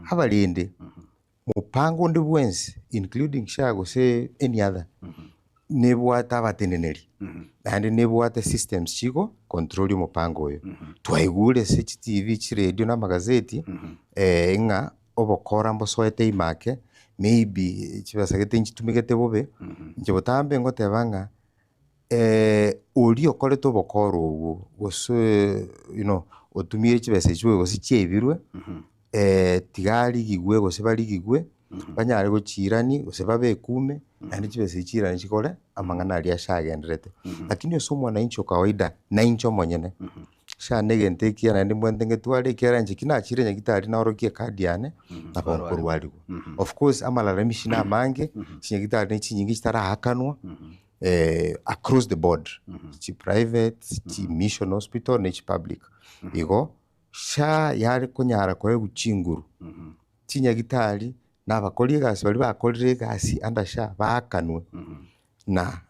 Habalinde mupango ndi bwensi including SHA say any other nebwata abateneneri nandi nebwata systems chiko control mupango oyo twaigure CCTV chi radio na magazeti nga obokora mbosoete imake maybe chibasagete nchitumigete bobe nchibotambe ngotebanga oli okoreto bokoro ubu gose otumire chibese chiwe gose chiebirwe tigari gigwe gose bari gigwe banyare gochirani gose babekume nandi chibese chirani chikore amangana ali ashagenderete lakini oso mwana incho kawaida na incho monyene SHA negente kia nandi mwende ngetware kia nje kinachire nyagitari na orokie kadi yane abakorwarigo of course amalalamishi na mange chinyagitari ni chinyingi chitara hakanwa across the board chi private chi mission hospital ni chi public igo SHA yari kunyara kwa guchinguru chinyagitari n'abakori gasi bari bakorire gasi anda SHA bakanwe na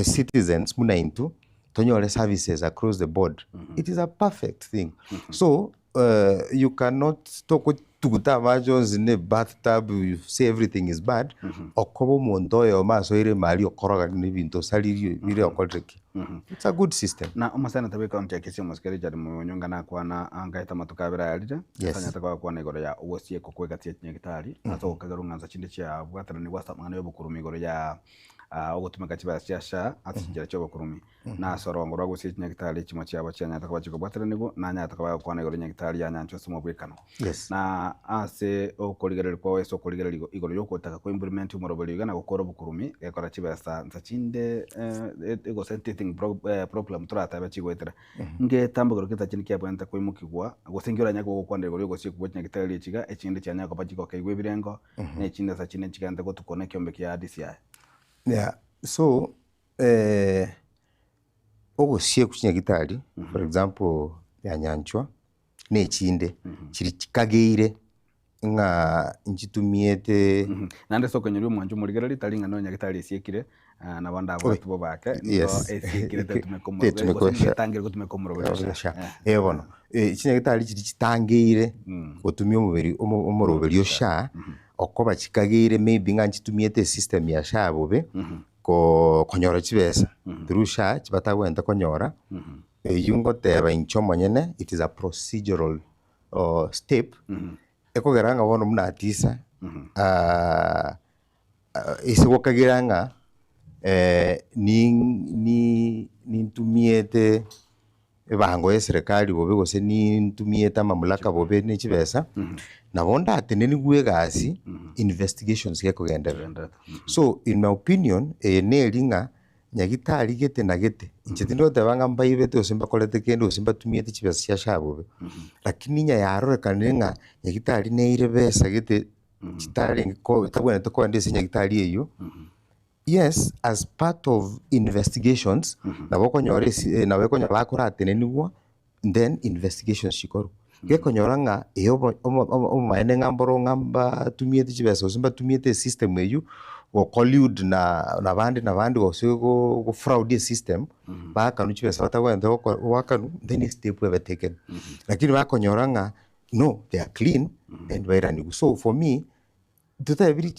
citizens munaintu tonyore services across the board it is a perfect thing so you cannot talk tukuta majonzi ne bathtub you say everything is bad okobo mondoyo maso ire mali okoroga ni bintu saliri bire okodreki it's a good system na umasana tabe kaunti ya Kisii muskeri jadi munyonga na kwana angaita matukabira yalije sanya takwa kwana igoro ya ugosie kokwega tie nyagitari ato kagarunganza chinde cha bwatana ni wasa mwana yobukurumi igoro ya ogutumika kibara cia SHA atinjira cyo bukurumi na sorongo rwa gusie nyagitari chimo cyabo cyanya takwa chiko bwatana nigo na nya takwa kwana igoro nyagitari ya nyancho sumo bwekano na ase okoligerera kwa weso okoligerera igoro yokotaka ko implement umuroberi gana gukora bukurumi ekora kibasa nzachinde ego senteting problem turata bachigwetera nge tambagoro kitachini kya bwanta ko imukigwa gusengera nyako gokwandira igoro yogosie kubotnya gitari chiga ekinde cyanya ko bachiko kaigwe birengo ne chinde sachine chiganda ko tukone kyombe kya DCI so ogosie kuchinya gitari for example ya nyanchwa ne chinde chiri chikageire nga nchitumiete nande soko nyuri mwanju murigereri talinga no nyagitari siekire na banda abatu bo bake no esiekire tumekomoro gutumekomoro bono chinyagitari chiri chitangeire gutumia umuroberi SHA okoba chikageire maybe nga nchitumiete system ya SHA bobe konyora chibesa through SHA chibatagwenta konyora yungo teba incho monyene it is a procedural step ekogeranga bono munatisa isigokagiranga ni ntumiete bango ya serikali bobe gose ni ntumiete mamlaka bobe ne chibesa na bonda ateneni gwegasi investigations gekogendera so in my opinion ne linga nyagitari gete na gete inchetindo tabanga mbaibete osimba kolete kendo osimba tumiete chibesa cia SHA bobe lakini nya yarore kanenga nyagitari ne ire besa gete chitari ko tabone to kwandise nyagitari eyo yes as part of investigations na bokonyore na bekonya bakora atenenigwa then investigations shikoru gekonyoranga eyo omaene ngamboro ngamba tumiete chibesa osimba tumiete system eyo o collude na bandi go fraud system bakanu chibesa batagwenda wakanu then step we taken lakini bakonyoranga no they are clean and bairani so for me tutayabiri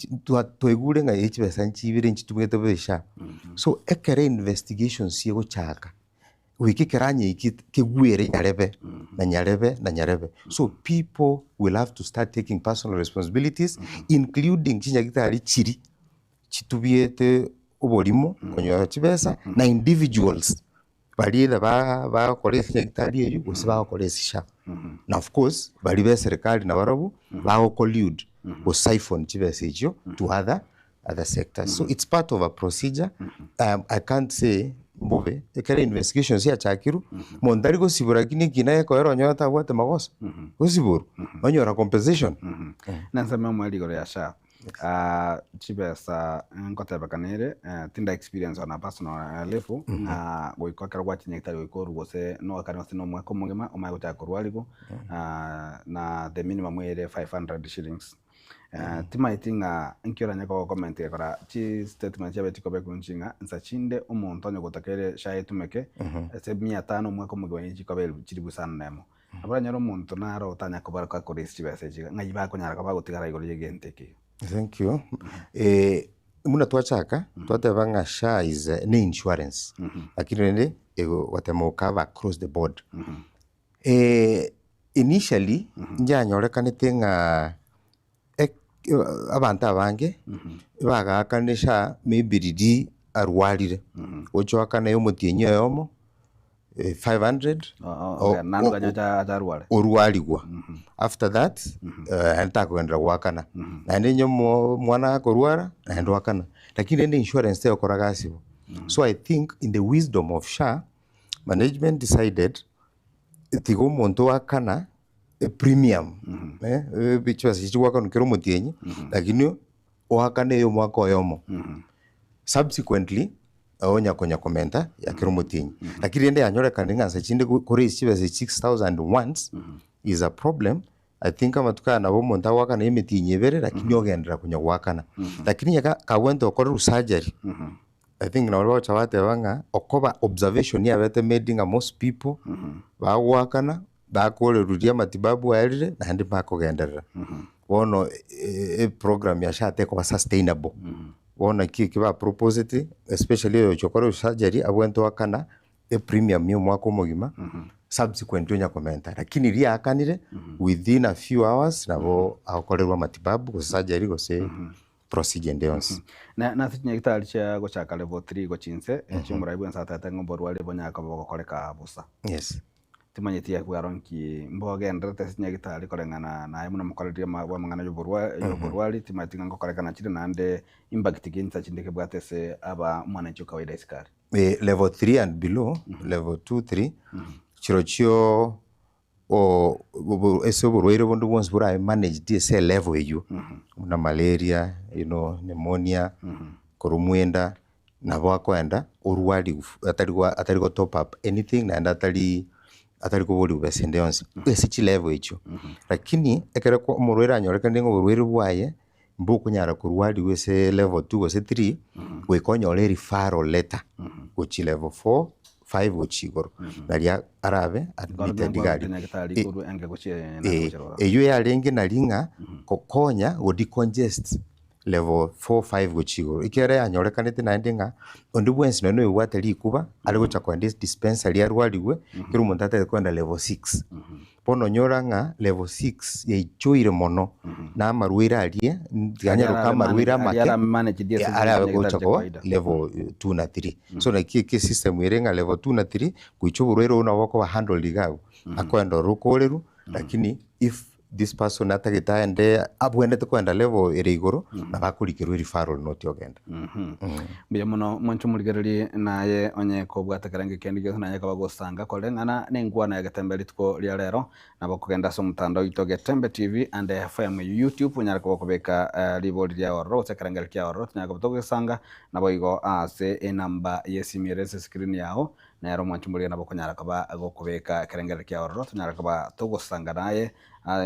tuegure nga chibesa nchibire nchitumete besha so ekere investigations yego chaka wikikeranye ikigwere nyarebe so people will have to start taking personal responsibilities including chinyagitari chiri chitubiete oborimo konyora chibesa na individuals balida ba kolesi nyagitari eyo gose ba kolesi SHA na of course bali be serikali na barabu ba collude go siphon chibesa ejo to other sectors so it's part of a procedure I can't say mbobe ekere investigations ya chakiru mondari go sibura kina ekoero nyota bwate magosa go siburu onyora compensation nansema mwali gore ya SHA chibesa nkoteba kanere tinda experience on a personal level goikokera gwa chinyagitari goikoru gose no kana no mwako mugema omaye gutakorwarigo na the minimum ere 500 shillings timaitinga nkiora nyako comment ekora chi statement ya betiko bekunchinga nsachinde umuntu onyo gotakere SHA etumeke ese 500 mwako mugema chikobel chiribusana nemo abura nyaro muntu naro utanya kubaruka kuri chibese ngai bakonyara kabagutigara igoro yegente ki. Thank you. Muna twachaka twatebanga SHA is an insurance. Lakini nende watemo cover across the board. Initially njanyorekanite nga abantu abange bagakanisha maybe ridi arwarire ochoakana yo mutienyo yomo 500 orwarigwa after that antakwenda gwakana nande nyo mwana akorwara naenda wakana lakini ende insurance yo koragasibo. So I think in the wisdom of SHA management decided tigo muntu wakana premium bichwa sichwa kana kero mutienyi lakini wakana yo mwako yomo subsequently onya konya komenta ya kero mutienyi lakini ende anyore kandinga sachinde kore chiba 6000 once is a problem. I think kama tukana bo monta wakana imitinyi bere lakini ogendera kunya wakana lakini yaka kawento okore surgery. I think na wale chawate banga okoba observation ya bete medinga most people bagwakana bakore rudia matibabu aerire na ndi bakogenderera wono program ya SHA teko sustainable wona kiba proposed especially yo chokoro surgery abwento wakana premium yo mwako mogima subsequent nya komenta lakini ria akanire within a few hours nabo akolerwa matibabu ko surgery go se procedure ndeyonse na thinya gitari cha gochaka level 3 go chinse chimuraibu nsata ngombo rwale bonyaka bokoreka busa. Yes. Timanyetia kugaronki mbogenda tesinya gitari korengana na ayo mukoreria wa mangana yo borwali timatinga ngokorekana chire nande impact ginta chindike bwatese aba mwana cyo kawaida iskari level 3 and below level 2 3 chirochio o eso borwere bondo bonse bura manage this level you na malaria pneumonia korumwenda na bwakwenda orwali atari go top up anything na atari ko boli ubesende yonse esi level icho lakini ekere ko umurwera anyoreka ndingo borwere bwaye mbuku nyara kurwali wese level 2 wese 3 we konyole referral letter uchi level 4 5 uchigoro naria arabe admitted gari eyo yalengi nalinga kokonya go decongest level 4 5 uchigoro ikere anyorekanite nandinga ondi bwensi no watali kuba ali gocha kwa dispensary arwaliwe kiru montate kwenda level 6 pono nyoranga level 6 yaichoire mono na marwira alie ganyaro kama marwira make ara gocha kwa level 2 na 3 so na kike system irenga level 2 na 3 kuichoburwero una wako wa handle ligao akwenda rukoleru lakini if this person atagita ende abwende kwenda level ere igoro na bakurikirwe referral note yogenda biya muno mwancho muligereri naye onye ko bwatakarange kendi gyo naye kabagosanga kolengana nengwana ya gatembeli tuko lya lero nabo kugenda so mutandao ito Getembe TV and FM YouTube nyara ko kubeka liboli lya oro takarange lya oro nyaka butogosanga nabo igo ase enamba yesimirese screen yao na yaro mwancho muligereri nabo konyara kaba agokubeka karangere lya oro nyara kaba togosanga naye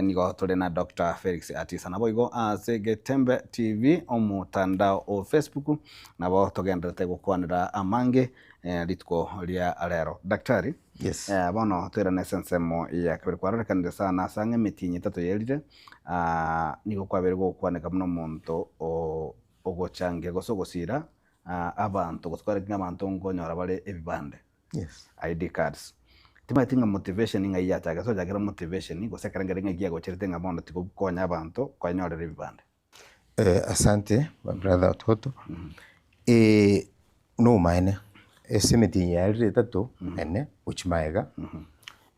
nigo tole na Dr. Felix Atisa nabo igo ase Getembe TV omutandao o Facebook nabo togendete gukwanira amange litko lya alero daktari. Yes. Bono twera nesensemo ya kabiri kwarekanire sana sange mitinyi tato yelire nigo kwabere gukwaneka muno muntu ogochange gosogosira abantu gutwara nk'abantu ngonyora bare ebibande. Yes. ID cards. Timatinga motivation inga yataga so jagira motivation go sekaranga ringa giya go chiritenga mondo tiko konya abantu kwanyorera ebibande. Asante brother Toto. No mine esemeti yalire tato ene uchimaega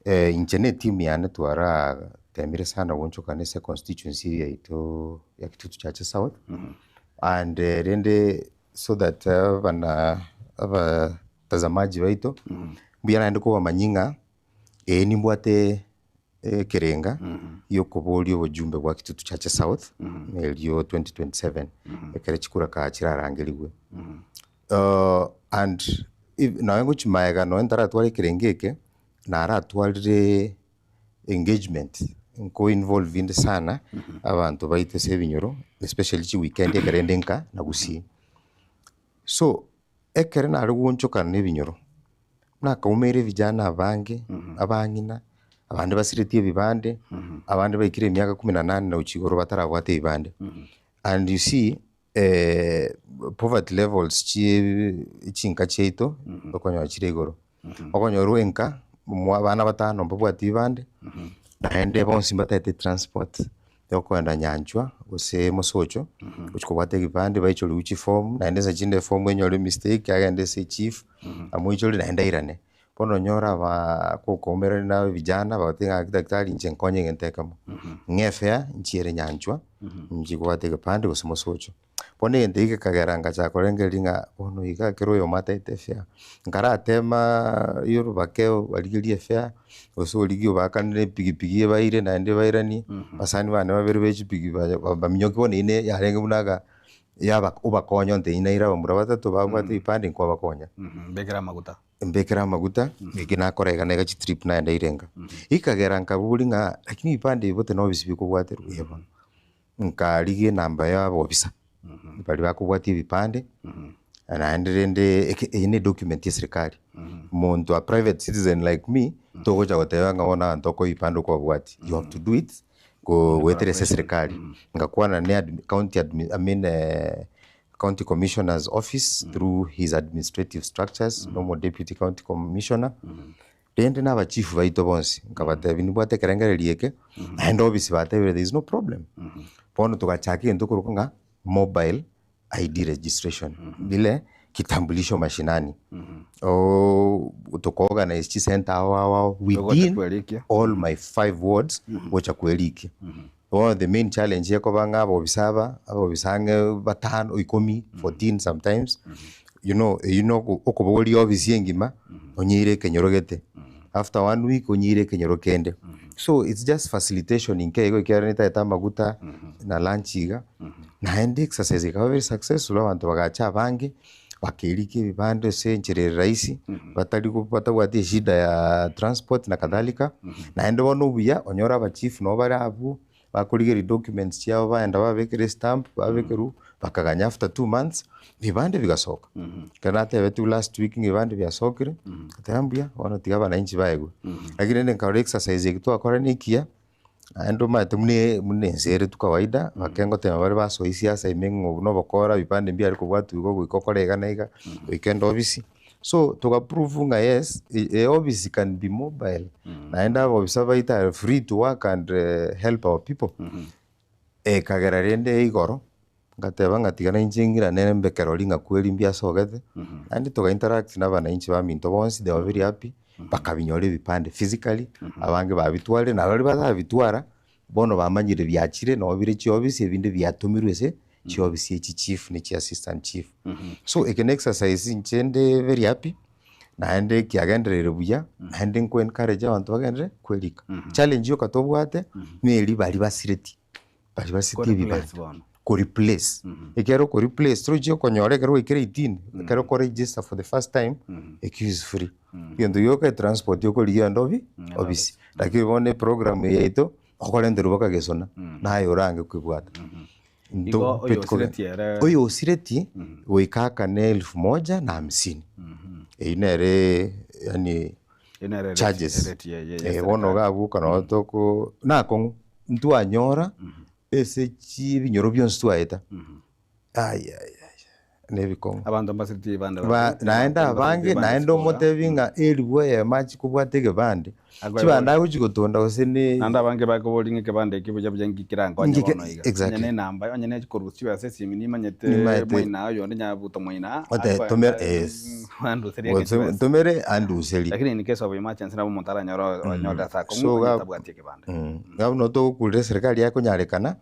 inchene team yana twara temire sana woncho kanisa constituency ya ito ya Kitutu Chache South and rende so that aba tazamaji baito mbiyana ndiko bamanyinga ni mbwate kerenga yo kobolyo bujumbe bwa Kitutu Chache South elio 2027 ekere chikura ka chirarangeliwe and na ngo chimaega no ndara twali kerengeke na ara twalire engagement nko involved sana abantu baite sebinyoro especially chi weekend ekerendenka na gusi so ekere na ruguncho kan nebinyoro na kaumere vijana abange abangina abandi basiretie ebibande abandi baikire emyaka 18 na uchigoro batarabwate ebibande and you see poverty levels chinka chiaito okonyora chire igoro okonyora enka abana batano babwate ebibande naende bonsi batete transport yokwenda nyanchwa gose mosocho uchikobwate ebibande baichori uchi form naende sachinde form enyore mistake agende se chief amoichori naende irane pono nyora ba kokomera na vijana batinga daktari nche nkonye ngentekamo ngefea nchiere nyanchwa nchikobwate ebibande gose mosocho pone ente ike kageranga chakorengeringa ono iga kero yo matete fea ngaratema yoro bakeo baligirie fea oso ligio bakanire pigipigi baire naende bairani basani bane babere bechi pigi baminyoki bone ine yarenge munaga yaba ubakonyo nte inaira bamura batatu babwate ipande kwa bakonya mbekera maguta ngina korega nega chi trip naenda irenga ikageranga bulinga lakini ipande bote no bisibiko bwate ruyeba nkaligie namba ya bobisa bali bakubwati ebipande naenderende ine document ya serikali muntu a private citizen like me togocha goteba ngabona ntoko ipande kwa bwati you have to do it go weterese serikali ngakwana ne county commissioner's office through his administrative structures normal deputy county commissioner rende na chief baito bonsi ngabate binibwate kerengererieke and obviously batebere there is no problem pono tugachaki ntukuruka mobile ID registration bile kitambulisho mashinani tuko-organize chi center awa within all my 5 wards wacha kueliki the main challenge yako banga abo bisange batano 10 14 sometimes you know okoboli obisi engima onyire kenyorogete after 1 week onyire kenyorokende so it's just facilitation inkego ikiaranita etamaguta na lunchiga naende exercise ikaba very successful abantu bagacha bangi bakiriki bibande se nchere raisi batari kupata wati shida ya transport na kadhalika naende bono buya onyora aba chief no bari abu bakurigeri documents cyabo baenda babekere stamp babekeru bakaganya after 2 months bibande bigasoka kana tebe tu last week bibande byasokire atambia wana tigaba na inchi baego lakini nende ka exercise kitu akora nikia ando mate mune nzere tu kawaida bakengo tema bari baso isiasa imengo no bakora bipande mbia ariko bwatu go gukokorega naiga weekend obviously so to approve nga yes obviously can be mobile naenda obviously baita free to work and help our people kagera rende igoro ngateba ngatigana injingira nembe kerolinga kweli mbia sogete and to interact na bana inchi ba minto bonsi they were very happy bakabinyore bipande physically abange babitware na bari bazabitwara bono bamanyire byakire no bire cyobisi ebinde byatumirwe se cyobisi iki chief ni assistant chief so eken exercise nchende very happy naende kiagenderere buya naende nko encourage abantu bagendere kwelika challenge yo katobwate meri bali basireti bibande ko replace ekero ko replace troje konyore kero ikere 18 kero ko register for the first time is free yendo yoka transport yoko liya ndobi obisi lakini bone program yeito okolendero bakagesona nayo range kwibwata ndo oyo sireti wikaka ne 1,150 inere yani charges bono gabuka no toko nako ntu anyora ese chi binyoro byonse twaeta nebikongo abantu basiriti bande naenda bange naenda omotevinga elibwe ya machi kubwatege bande kibanda kuchigotonda osene nanda bange bakobolinge kebande kibuja bujangi kirango nyono iga nyane namba onyene chikorusi ya sesi minima nyete moina yo nya buto moina tomere andu seria tomere andu seri lakini ni keso bima chance na montara nyoro nyoda sa komu tabwati kebande ngabno to kulire serikali yako nyarekana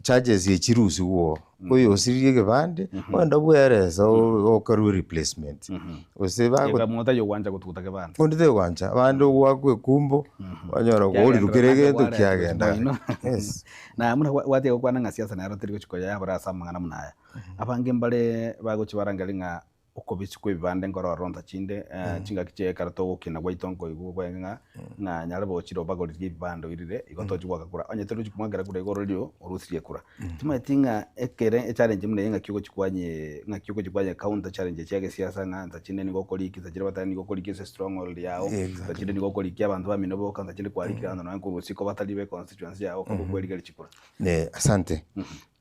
charges yechirusi wo oyo osiriye kebande wanda bwereza okaru replacement oseba ko mota yo wanja kutukuta kebande ondite wanja abandu wakwe kumbo wanyora ko uri rukirege to kyagenda yes na muna wati ko kwana ngasiasa na rotiri ko chikoya abara samangana munaya abange mbale bago chibarangalinga okobisi kwa ibande ngororo ntachinde chinga kiche karato gukina gwa itongo igu gwenga na nyarabo chiro bagorithie ibando irire igoto chigwa kura onye teru chikumagera kura igoro rio orusirie kura timatinga ekere challenge mune nga kiugo chikwanye counter challenge chiage siasa nga ntachinde ni gokoriki tachire batani gokoriki se stronghold yao tachinde ni gokoriki abantu ba minobo kanta chinde kwarikira ndo na kurusiko batalibe constituency yao ko kweli chikura ne asante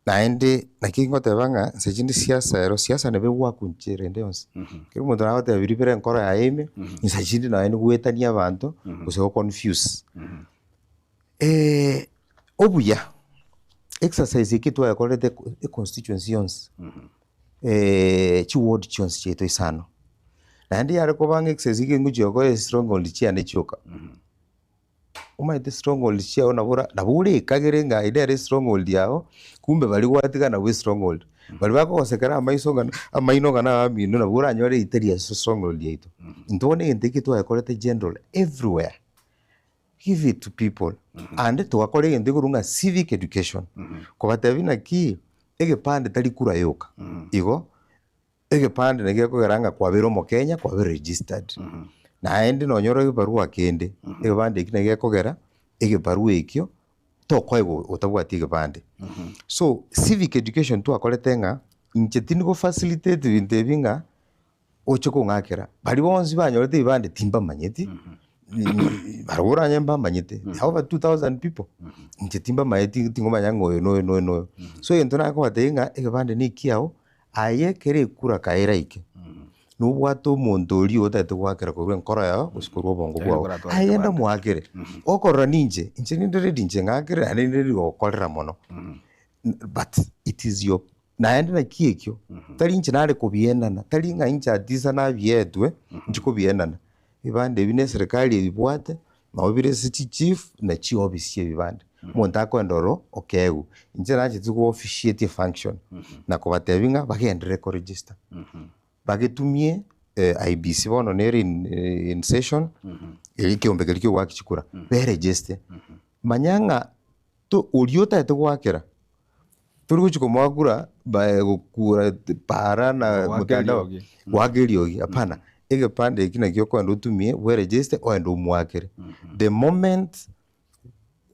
naende nakingotebanga sechindi siasa nebe gwakunchire ndionse kiri mundu nagote biribere nkoro ya ime nsachindi nawe ni gwetania abantu gose go confuse obuya exercise ikitwa yakorete constituency yonse chi ward chonse cheto isano naende yare kobanga exercise ikinguchiyoko stronghold chiane chioka umaite stronghold chiao nabure ikagere nga idere stronghold yao kumbe bali gwatigana we stronghold bali bakosekera amaino na amino nabura anyore iteria stronghold yaito ntone enteke to yakorete general everywhere give it to people and to akore ende kurunga civic education ko batavina ki ege pande tali kura yoka igo ege pande nege ko garanga kwa biro mo Kenya kwa biro registered naende nonyoro ibarua kende ebande kinege kogera egebarua ekyo tokwego otabwati egebande so civic education tu akoretenga inchetini go facilitate bintu ebinga ochoko ngakera bali bonzi banyorete ibande timba manyeti barabura nyemba manyete over 2000 people inchetimba mayeti tingoma yango no so yentona ko batenga egebande ni kiao aye kere kura kaira ike nubwato mondori otete gwakera ko nkoro yao usikuru bongo bwao ayenda mwakere okorra ninje inche ninje ngakere anende okorera mono but it is your naende na kiekyo tali inche nare kubiendana tali nga inche atisa na bietwe inche kubiendana ibande bine serikali ibwate mabire city chief na chi office ibande monta ko ndoro okegu inche nache tuko officiate function na ko batebinga bagendere ko register bagetumie IBC bono neri in session elike ombekelikyo wakichikura be register manyanga to uliota eto gwakera turi guchiko mwagura ba gukura para na mutandao wageriogi apana ege pande ikina kyoko ndo tumie we register o ndo mwakere the moment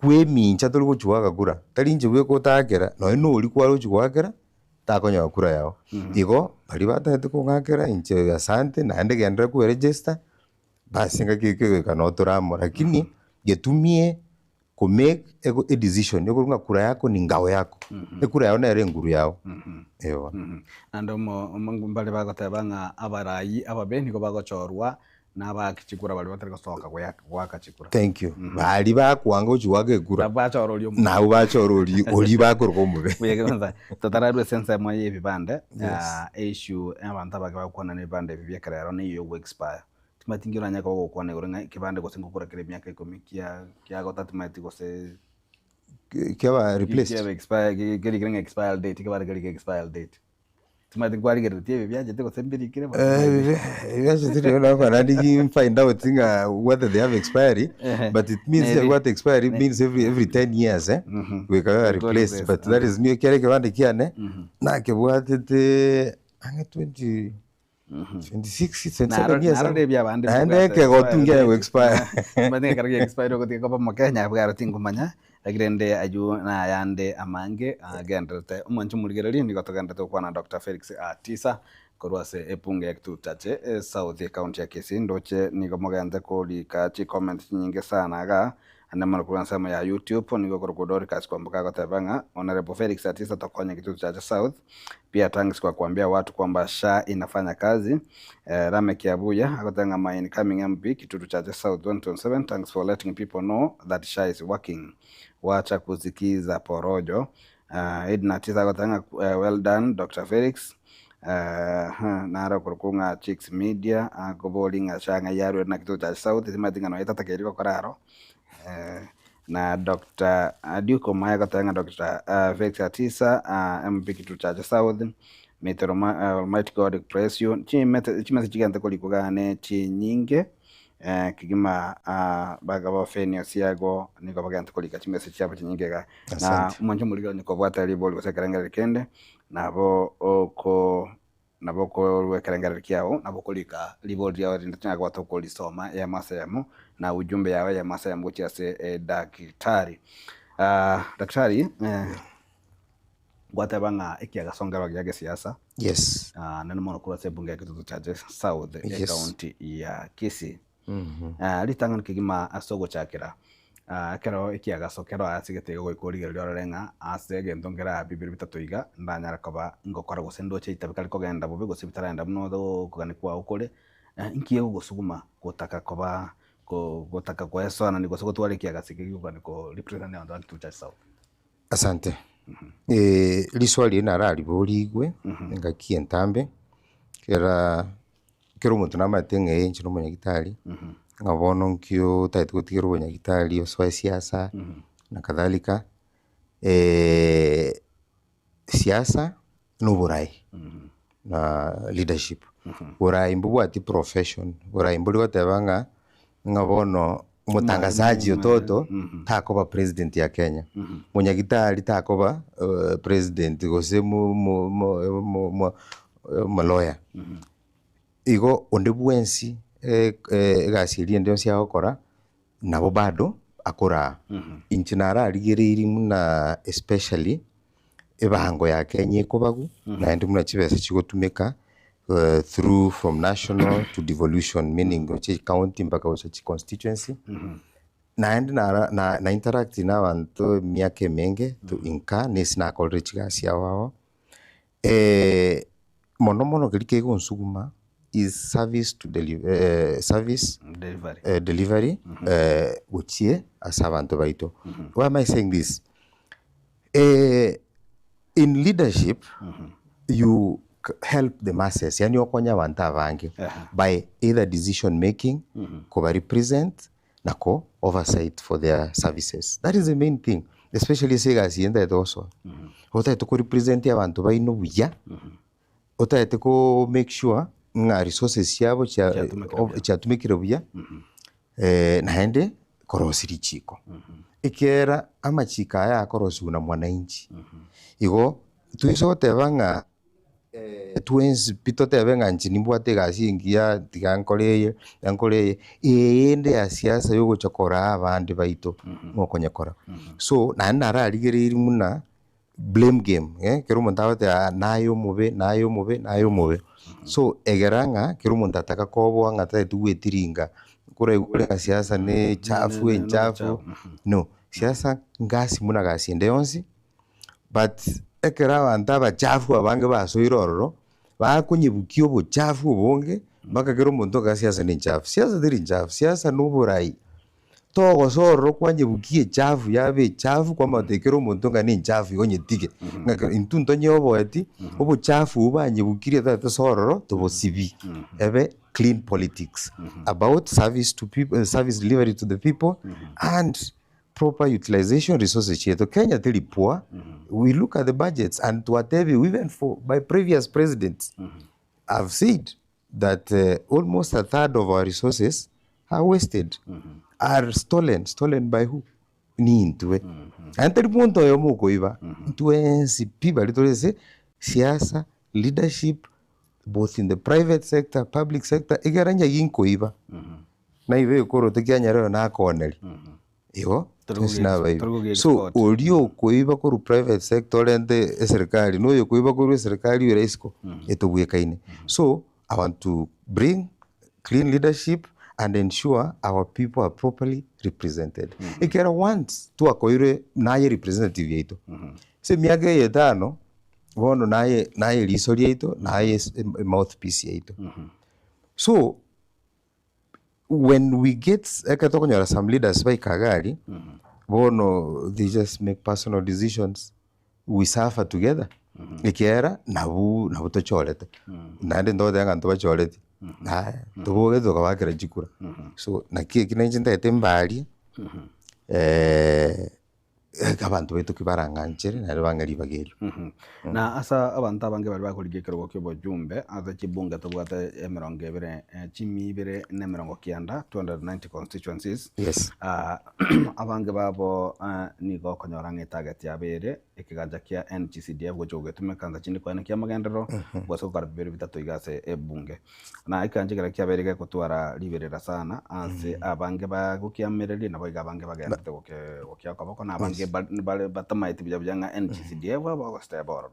kwe mincha turi guchwaga kura tarinje we ko takera no uri kwaro chwakera takonya kura yao igo bali batete ko ngakera inche asante naende gendera ku register basi ngakike kanotoramo lakini getumie ku make a decision yokurunga kura yako ni ngao yako ekura yao na ere nguru yao ewa ando mbale bagotabanga abarayi ababeni ko bagochorwa nabakichikura bali batari gosoka gwakachikura thank you bali bakwanga uchiwage kura bachorolio na ubachoroli oli bakorwa mube uyege kwanza tatararwe sensa moye bibande issue abantu abakwana ne bande bibyekara yaro ne yo expire timatingira nyaka go kwana urenga kibande go singukura kire myaka 10 kya go tatimati go se kya replace kya expire kiri expire date kibare kiri expire date timati kwari kire tie byaje tiko sembiri kire byaje tiri na kwa nadi find out thing whether they have expiry but it means what expiry means every 10 years we can replace but that is new kere kibande kiane na kebwatete ange 26 27 years and ke go tunge go expire mane karge expire go tiko pa makanya bwaro tingumanya agirende aju na yande amange agendete umuntu murigereri ni gotogandete kwa na Dr. Felix Atisa korwase epunge yakututache South County ya Kisii ndoche nigo mogande ko likachi comment nyingi sana ga andamana kuransa ya YouTube nigo korkodori kasi kwa mbuka gotabanga Honorable Felix Atisa tokonya kitutache South pia thanks kwa kuambia watu kwamba SHA inafanya kazi Rame Kiabuya akotanga my incoming MP kitutache South 127 thanks for letting people know that SHA is working wacha kuzikiza porojo Edna Tisa gotanga well done Dr. Felix nara kurkunga Chicks Media gobolinga shanga yarwe na kitu cha South timatinga no etata keriko koraro na Dr. Aduko Maya gotanga Dr. Felix Atisa MP kitu cha South metero Almighty God praise you chimete chigante kolikugane chinyinge kigima bagabo fenio siago niko bagante kolika chimese chapa chinyingega na umonje muligo niko bwata liboli kosekaranga kende nabo oko nabo kwekerengera kiao nabo kulika ribodi yao ndatanya kwa to kulisoma ya masemo na ujumbe yao ya masemo chiase daktari daktari gwatabanga ikiagasongera gya siasa. Yes. Na nimo kula sebunge kitutu cha South County ya Kisii. Litanga nkigima asogo chakira kero ikiagasokero asigete goikuriga ryorenga asege ndongera 2023 ndanyara kaba ngokora gusendo cheita bikari kogenda bubi gusibitara muno kugani kwa ukore inkiye gusuguma gutaka koba gutaka kwa sona ni gusoko twali kiagasike kugani ko represent on the to South. Asante. Liswali narari borigwe ngakie ntambe kero muntu namatenge nchino munyagitari ngabono nkyo taito kutigero munyagitari oswa siasa na kadhalika siasa no burai na leadership burai mbubu ati profession burai mbuli gotebanga ngabono umutangazaji ototo takoba president ya Kenya munyagitari takoba president gose mu lawyer igo onde bwensi gasiri ndio cia gukora nabo bado akora inchinara rigiriri muna especially ebango ya Kenya ikobagu na ndi muna chibesa chigotumika through from national to devolution, meaning county mpaka constituency na interact na abantu miaka menge to inka nesina college gasia wao mono kirike gonsuguma is service to delivery utie asabantu baito. Why am I saying this? In leadership you help the masses, yani okonya wanta vange by either decision making ko represent na ko oversight for their services. That is the main thing, especially segasi enda also ota to represent abantu baino buya ota to make sure nga resources yabo cha tumikira buya naende korosiri chiko ikera amachika ya korosu na mwananchi igo tuisote banga twins pitote benga nchini mbwate gasi ingia tigankoreye ende ya siasa yogo chokora abandi baito ngokonyakora so nara rigeri muna blame game kero montawote nayo mube so egeranga kero montataka kobo ngata tuwetiringa kure kure siasa ne chafu no siasa ngasi muna gasi ende onsi but ekera bantaba chafu abange basoirororo bakunyibukio bo chafu bonge bakagero muntu gasiasa ni chafu siasa diri chafu siasa nuburai togo sorro kwanyibukie chafu yabe chafu kwa matekero muntu ngani chafu yonyetike ngaka intunto nyobo ati obo chafu banyibukire that sorro to bo sibi ebe clean politics about service to people, service delivery to the people and proper utilization resources cheto Kenya tell poor. We look at the budgets and whatever even for by previous presidents have said that almost a third of our resources are wasted, are stolen by who? Ni intwe antari punto yo muko iba twensi piba litolese siasa leadership both in the private sector public sector igaranya yinko iba na ibe koro tekyanyaro na koneli igo so olio kuiba ko private sector ende serikali no yo kuiba ko serikali iraisiko etobwekaine. So I want to bring clean leadership and ensure our people are properly represented. Ikera once tu akoire naye representative yeto se miage yetano wono naye lisori yeto naye mouthpiece yeto. So when we get ekatokonyora some leaders by Kagari bono they just make personal decisions, we suffer together ikera nabu tochorete nande ndo danga ndo bachorete tuboge tukabakira jikura so nakie kinenjinda etembali abantu betu kibaranganchere na bangari bageri na asa abantu abange bali bakuligekero gokyo bojumbe aza kibunga tobwata emerongo ebere chimi ibere ne merongo kianda 290 constituencies. Yes. Abange babo ni gokonyora target yabere ikiganja kia NGCDF gocho getume kanza chini kwa kia magendero bwaso karabiri bitatu igase ebunge na ikanje kira kia berige kutwara liberera sana anse abange ba gukiamereri nabo igabange bagende gokia kaboko na abange bale batamaiti byanga NGCDF aba step boro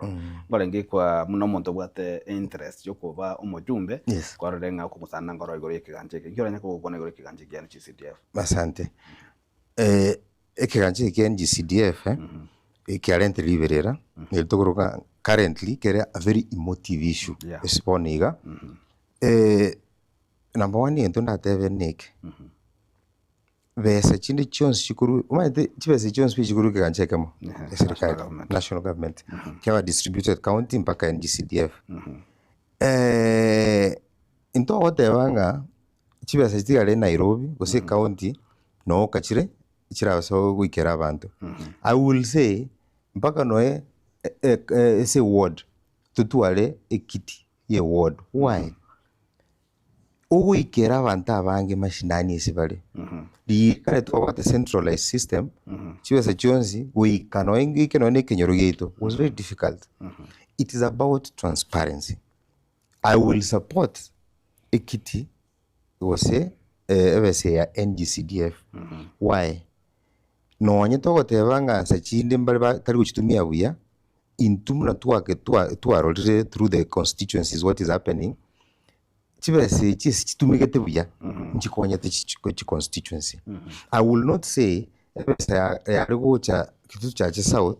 ngore ngikwa muno muntu bwate interest yo kuba umujumbe kwa renga kumusana ngoro igoro ikiganje kira nyako gukona igoro ikiganje kia NGCDF. Asante. Ikiganje kia NGCDF currently liberera nilitokuruka currently kere a very emotive issue esponiga number one into na tevenik vesa chinde chons chikuru umaite chibese chons chikuru kiganje kemo serikali national government kwa distributed county mpaka NGCDF into whatever chibese chigale Nairobi gose county no kachire chiraso wikera abantu I will say mpaka noe ese ward tutwale ekiti ye ward why uwikera abantu abange mashinani esibale di kale to the centralized system chibese chonzi wikano engike no nekenyoro geito was very difficult it is about transparency. I will support ekiti wose ebese ya NGCDF why no nyetoko tebanga sa chinde mbale tari kuchitumia buya intumna tuake tuarolire through the constituencies what is happening chibese chitumikete buya nchikonyete chi constituency. I will not say ebese ya rugocha kitu cha south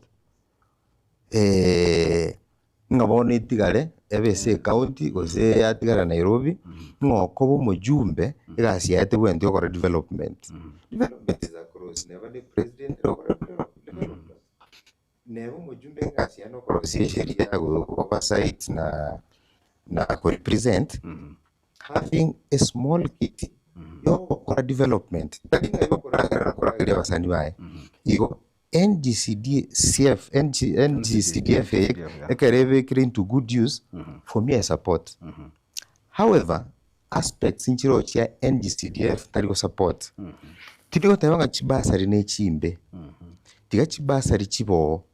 ngabone tigale ebese county gose ya tigara Nairobi ngokobo mujumbe igasi yate bwente okora development is across never the president never mujumbe ngasi ano okora sheria go oversight na represent having a small kit yo okora development takinga yo okora ile basani bae igo NGCDF ekerebe into good use for me I support. However, aspects inchiro chia NGCDF tari support. Tidiko tebanga chibasari ne chimbe. Tiga chibasari chibo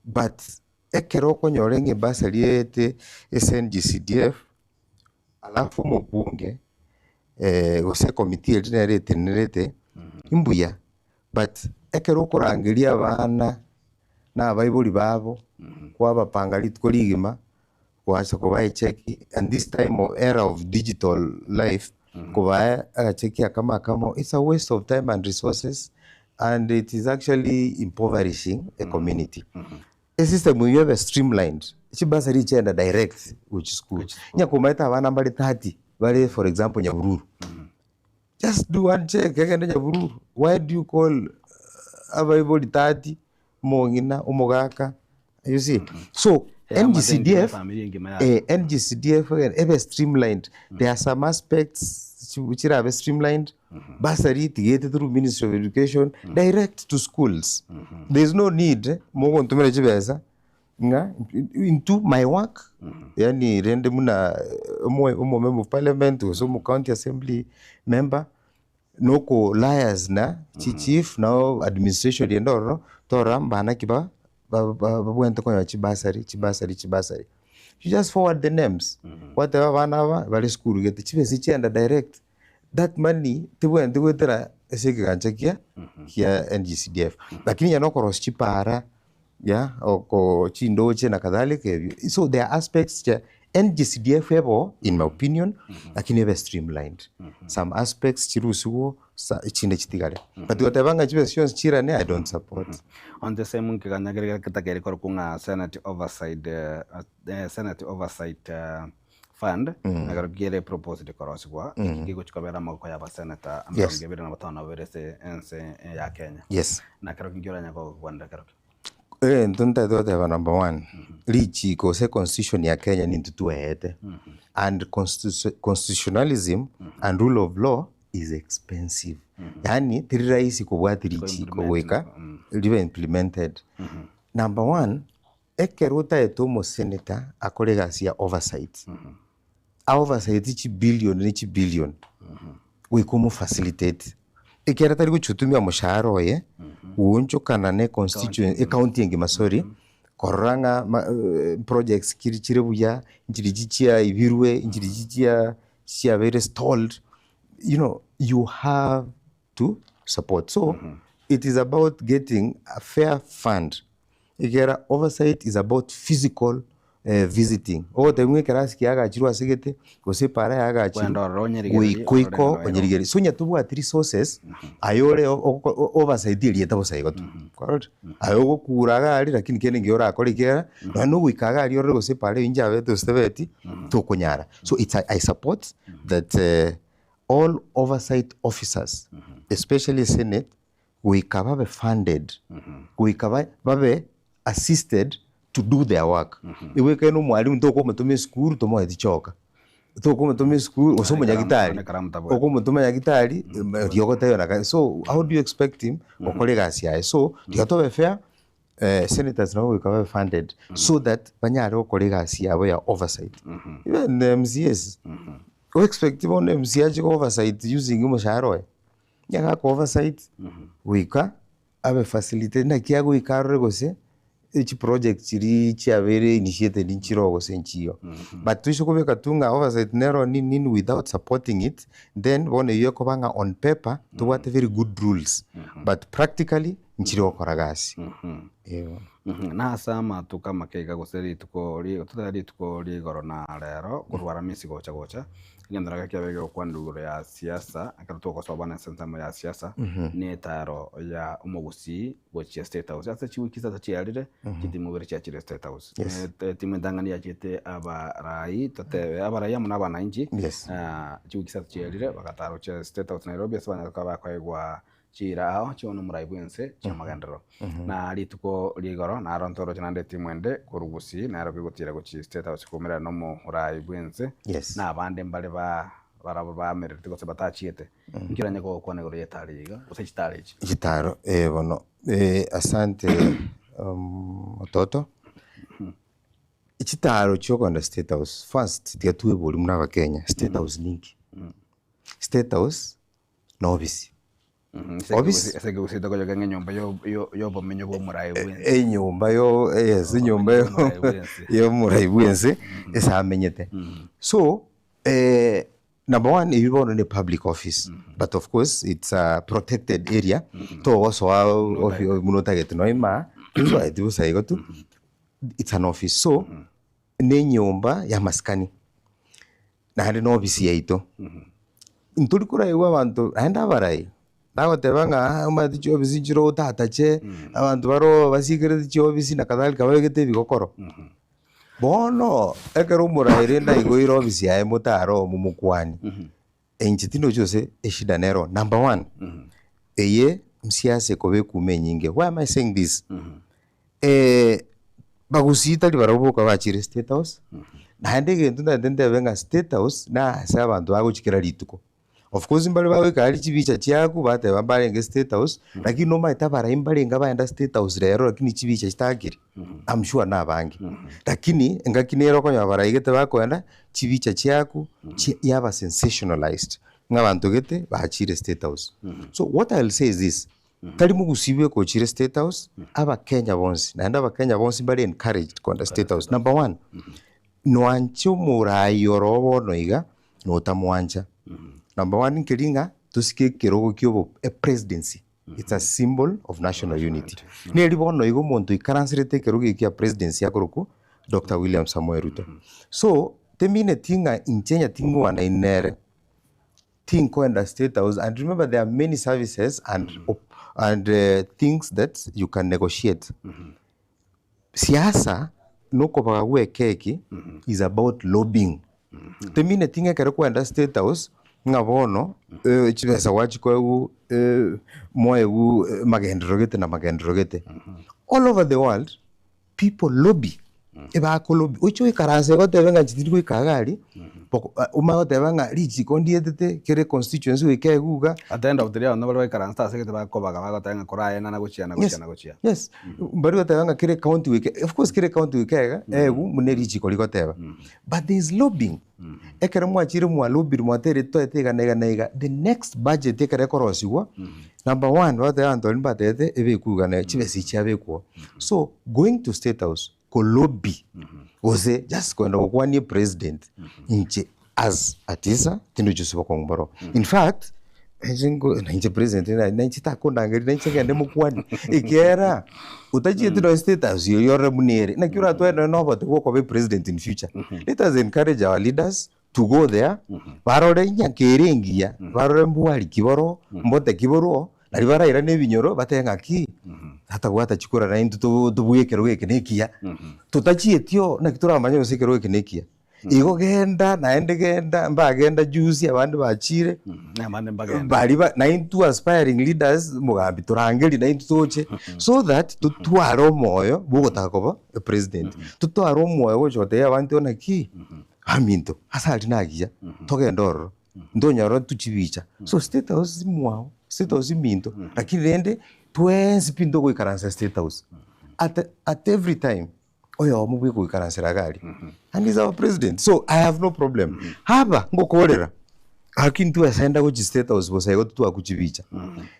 but ekero konyorenge basari ete NGCDF alafu mubunge gose committee nerete imbuya but ekero kurangiria abana na abaibuli babo kwa bapanga ligima kwacha kubaye cheki and this time of era of digital life kubaye cheki kama it's a waste of time and resources and it is actually impoverishing a community. A system we have streamlined chibasari chenda direct which school nya kumaita abana mbali 30 bali for example Nyahururu just do one check agenda Nyahururu why do you call available 30 mongina umogaka you see so NGCDF ebe streamlined there are some aspects which are streamlined basari tigete through Ministry of Education direct to schools there is no need mogo ntumere chibeza nga into my work yani rende muna umo member of parliament so mu county assembly member noko liars na chief now administration yendoro toramba na kiba babwente konyo chibasari you just forward the names whatever bana bali school get chibesi chenda direct that money tibwente gwetera esikiganje kia NGCDF lakini yanokoro chipara ya oko chindoche na kadhalika so there are aspects cha NGCDF ebo in my opinion lakini ebe streamlined some aspects chirusugo chinde chitigale but whatever chibe chirane I don't support on the same kiganyagere kitakere korkunga Senate oversight fund agarugere proposed koroswa ikigo chikobera mako ya senator amgebera na batana berese ense ya Kenya yes na karo kingira nyako kwanda karo ntunta dote wa number 1 lichi kose constitution ya Kenya ni tutuete and constitutionalism and rule of law is expensive yani tiri raisi kubwati lichi kuweka live implemented number 1 ekeruta etomo senator akolega sia oversight oversight chi billion we come facilitate ikera tari guchutumia mushahara oye uncho kana ne constituency county engima sorry koranga projects kiri buya njiri jichia ibirwe njiri jichia sia very stalled, you know, you have to support. So it is about getting a fair fund. Ikera oversight is about physical visiting. Temwe kerasi kiaga chirwa sigete gose para yaga chirwa kuiko onyerigeri so nyatubu at resources ayore oversight iri etabo goto correct ayo kuraga ari lakini kene ngiora akorikera no guikaga ari ore gose para inja beto stebeti to kunyara. So it's I support that all oversight officers especially Senate guikaba be funded guikaba babe assisted to do their work. Iwe keno mwalimu to ko mutome school to mo edichoka. To ko mutome school osomo nyagitari. Oko mutome nyagitari ryogote yona. So how do you expect him okole gasi yae? So to be fair senators now we can be funded so that banyare okole gasi yabo ya oversight. Even the MCS we expect him on MCS oversight using umushahara. Yaga oversight wika abe facilitate na kiago ikarre gose each project chiri chiavere initiated in chirogo senchio but tushoko katunga oversight nero nin without supporting it then one yoko banga on paper to what very good rules but practically nchiro koragasi na sama tukama kega goseri tuko ri goro na rero kurwara misi gocha ngendera kia bege kwanduguro ya siasa akaruto ko sobana sentamo ya siasa ne taro ya umugusi gochi state house asa chiwi kisa tachiarire kitimu bere chachire state house timu ndangani ya chete abarai tate abarai ya muna bana inji chiwi kisa tachiarire bakataro cha state house Nairobi asabana kwa kwaigwa chira aho chono muraibwense chamagendero na rituko rigoro na rontoro chanande timwende kurugusi na roko gutira guchi state house kumira no muraibwense na abande mbale ba merite gose batachiete nkiranye ko kone goro yetariga usechitari gitaro bono asante ototo ichitaro choko na state house first tiatue boli muna Kenya state house ninki state house no obisi obisi ese gusita ko yoga nyumba yo bomenyo bo muraibwense nyumba yo nyumba yo muraibwense esa amenyete so number one if you in a public office but of course it's a protected area to also of munotaget noima so I do say gotu it's an office so ne nyumba ya maskani na hande no office yaito nturikura iwa bantu anda barai nago tebanga umati chobisi chiro tatache abantu baro basigire chobisi na kadhalika bagete bigokoro bono ekero muraire nda igoiro office ya mutaro mumukwani enchitino chose eshida nero number 1 eye msiase kobe kumenyinge. Why am I saying this? Bagusita li barabuka bachire state house na ndege ntunda ndende benga state house na sa abantu bago chikira lituko. Of course mbali bawe kali chibicha chiaku bate bambale nge state house lakini no maita bara imbale ngaba enda state house rero lakini chibicha chitagiri I'm sure na bangi lakini ngakinero ko nyabara igete bakwenda chibicha chiaku yaba sensationalized ngabantu gete bachire state house. So what I'll say is this tali mugusibe ko chire state house aba Kenya bonsi na aba Kenya bonsi bali encouraged kwenda state house. Number 1 no ancho murayo robo noiga no tamwanja. Number 1 nkiringa tusike kirogo kyobo a presidency. It's a symbol of national unity. Neri bono igo muntu ikaransirete kirogo kia presidency yakoroku Dr. William Samoei Ruto. So temine tinga inchenya tingu wana inere think in the state house and remember there are many services and things that you can negotiate. Siasa no kopagawe keki is about lobbying. Temine tinga keroko in the state house ngabono chibesa wachiko moegu magendrogete na magendrogete all over the world people lobby eba kolobi ucho ikaranse gote benga chitiri ku ikagari uma gote benga richi kondietete kere constituency wike guga at the end of the day no bali ikaranse asegete bakobaga bagotenga korayena na guchia na guchia na guchia yes bari gote benga kere county wike of course kere county wike egu mune richi koli gote but there is lobbying ekere mwachire mwa lobby mwatere to etega nega the next budget ekere korosiwa number 1 what they antoni batete ebe kuga na chibesi chabe ko so going to state house ko lobby ose just kwenda kukwani president inche as atisa tindu chusiba kongboro in fact ejingo inche president na inche takunda ngari inche kende mukwani ikera utaji tindo state house yore munere na kiura twenda no but ko be president in future let us encourage our leaders to go there barore nyakerengia barore mbwali kiboro mbote kiboro nari baraira nebinyoro batenga ki hata gwata chikura na intu tubuye keroge kenekia tutachietio na kitura manyo sekeroge kenekia igo genda naende genda mbagenda juice abandi bachire na mande mbagenda bari na intu aspiring leaders mugambi turangeri na intu toche so that tutwaro moyo bugotaka koba president tutwaro moyo gochote abandi ona ki aminto asali nagia togenda ndonyaro tuchibicha so state house mwao state house minto lakini rende twensi pindo go ikaransa state house at every time oyo mubwe go ikaransa ragari and is our president so I have no problem haba ngokorera lakini tu asenda go state house bosa yo tu akuchibicha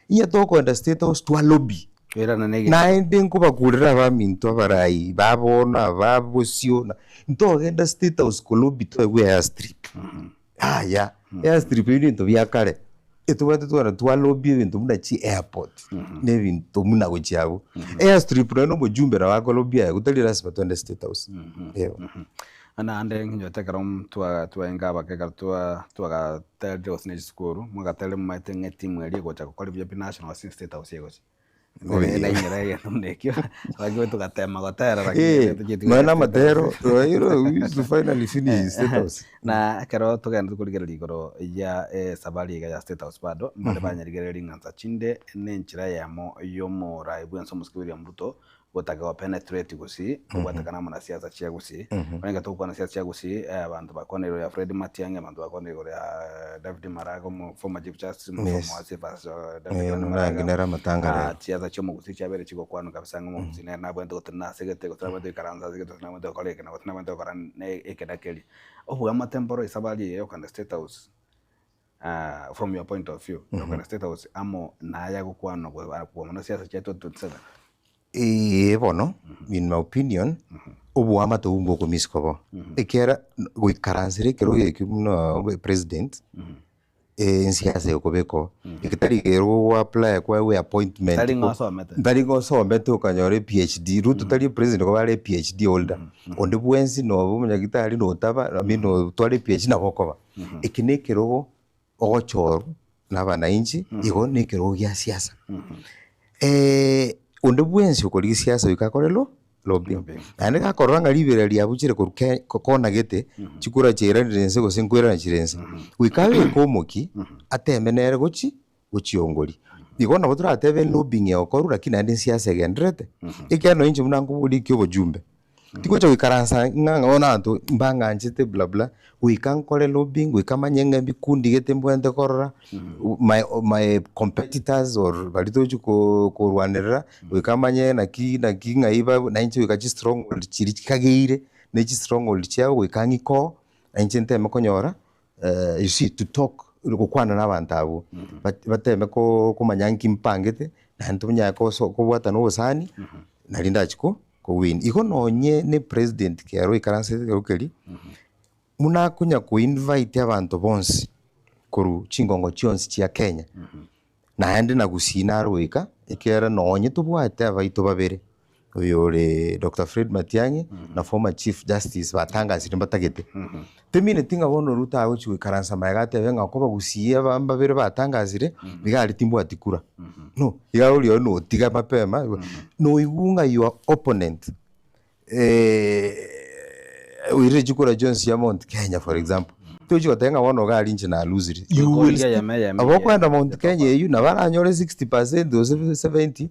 iya toko enda state house tu lobby era na nege na ende nkuba kurira ba minto barai babona babosiona nto enda state house ko lobby to we air strip ya air strip ni to bya kare etubate tuana twalobie bintu munachi airport ne bintu munagochiago airstrip no mujumbe ra wako lobia gutali rasma twende state house ana ande nginyo tekarom tua ingaba keka tua telde osne skuru muga telde maite ngeti mweli gocha ko bia national state house yego na ingera ya ndekio wagwe tukatema gotera lakini mana matero we used to finally finish state house na kero tugenda tukuligera ligoro ya sabali ya state house bado mbale banyarigera linganza chinde nenchira yamo yomora ibwenso muskibiri ya mbuto gotaka penetrate gusi gwatakana muna siasa cia gusi wenga tukwana siasa cia gusi abantu bakonero ya Fred Matiang'i abantu bakonero ya David Marago mu former chief justice mu former David Marago matanga siasa cia mugusi cia bere chiko kwanu kabisa ngo mugusi na bwendo gotana segete gotana bwendo karanza segete gotana bwendo koleke na gotana bwendo karan ne ekedakeli obu ama temporo isabali yo kan state house from your point of view yo kan state house amo na ya gukwano kwa mona siasa cia 2027 bono in my opinion obu ama to umbo ko miskobo ekera go ikaransire kero yekimno president en siasa yokobeko ikitari kero apply kwa we appointment tari go somete ukanyore PhD ruto tari president ko bale PhD holder onde bwensi no bunyagitari no taba amino twari PhD na bokoba ikinekero ogochoro na bananchi igo nekero ya siasa onde bwensi ukori siasa ikakorelo lobbying ane ka koranga libera lya buchire kona gete chikura chera ndirense go senkwera na chirense wikawe komoki atemenere gochiongori igona botura atebe lobbying ya okoru lakini ande siasa gendrete ikiano inje munangu buli kyo bojumbe tikocha wikaransa nganga ona antu mbanga anjete bla bla wikankore lobbying wikamanyenge bikundi gete mbwende korora my competitors or balitoju ko rwanera wikamanye na kinga iba na inche wikachi stronghold chirikageire na chi stronghold chao wikangiko na inche nteme konyora you see to talk gukwana n'abantu abo bateme ko kumanyanki mpangete na ntunya ko bwata no busani nalinda chiko ko win iko nonye ne president kero ikaranse rokeli muna kunya ku invite abantu bonse koru chingongo chionsi chia Kenya na ande na gusina roika ikera nonye tubwate abaito babere oyore Dr. Fred Matiang'i na former chief justice batangazire mbatagete temine tinga bono ruta ago chwe karansa mayagate benga ko bagusiye babere batangazire bigari timbu atikura no yauri ono tiga mapema no igunga your opponent uire jikura Jones ya Mount Kenya for example toji gotenga bono gari nje na lose you will aboko enda Mount Kenya you na baranyore 60% those 70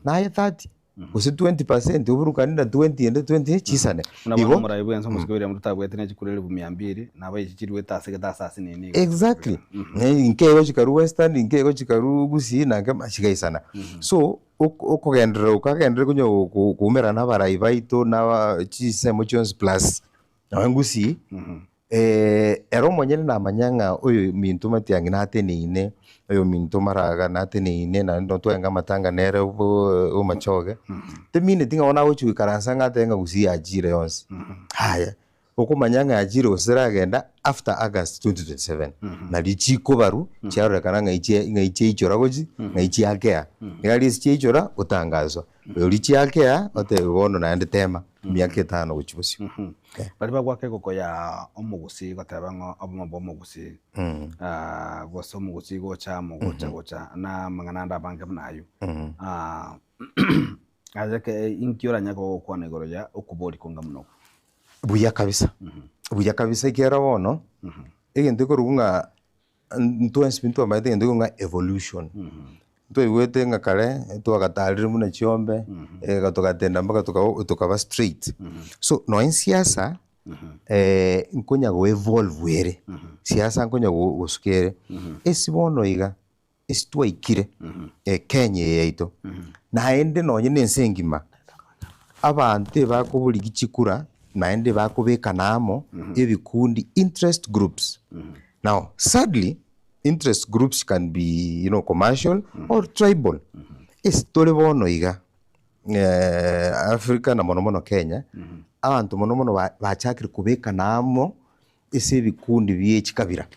na 30 Gose 20% uburukanira 20 ende 20 chisane. Igo muraibu enso musikobira muri tabwete chikurere bu 200 naba ichirwe taseke tasasi nini. Exactly. Nkego chikaru Western, nkego chikaru Gusii nange machikaisana. So ukagendera kunyo kumera n'abarayi baito na chisemo Jones plus na Gusii ero monyene namanyanga oyo mintu matiangi nateneine oyo mintu maraga nateneine na ndo twenga matanga nere ubo machoge temine tinga ona uchu ikaransa ngatenga Gusii ajire yonse haya ukumanyanga ajire osera agenda after August 2027 na lichiko baru chiaro kana ngaiche ichora goji ngaiche akea ngali ichora utangazwa lichi akea ote bono na ende tema miaka 5 guchibusi bari bagwake goko ya omugusi gatabango abomo omugusi goso omugusi gocha gocha na mangana bange nayo azake inkiora nyako kwana igoro ya okubori konga muno buya kabisa ikera bono egente korugunga ntwenspintu amaite egente konga evolution twigwete nga kare twagatarire muna chiombe gatogatenda mpaka tukaba straight so no en siasa nkonya go evolve were siasa nkonya go sukere esibono iga estwaikire Kenya yaito na ende nonye nensengima abantu bakobuli gichikura naende bakobeka namo ebikundi interest groups. Now sadly interest groups can be commercial or tribal. Tole bono iga Africa na mono Kenya abantu mono bachakire kubeka namo ese bikundi by'ekikabira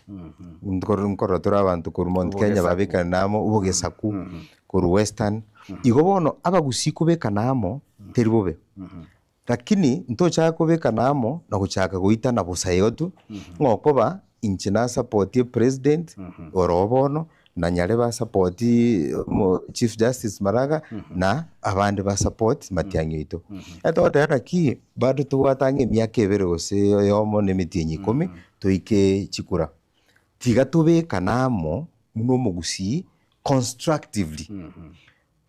nkorotora abantu ku Mount Kenya babeka namo ubogesaku ku Western igo bono abagusi kubeka namo teribobe lakini ntochaka kubeka namo na kuchaka guita na busayotu ngokoba inchina support president orobono na nyale ba support Chief Justice Maraga na abandi ba support Matiang'i ito eto tera ki bado tuwatange myaka ebere gose yomo nemitinyi 10 toike chikura tiga tubeka namo muno mugusi constructively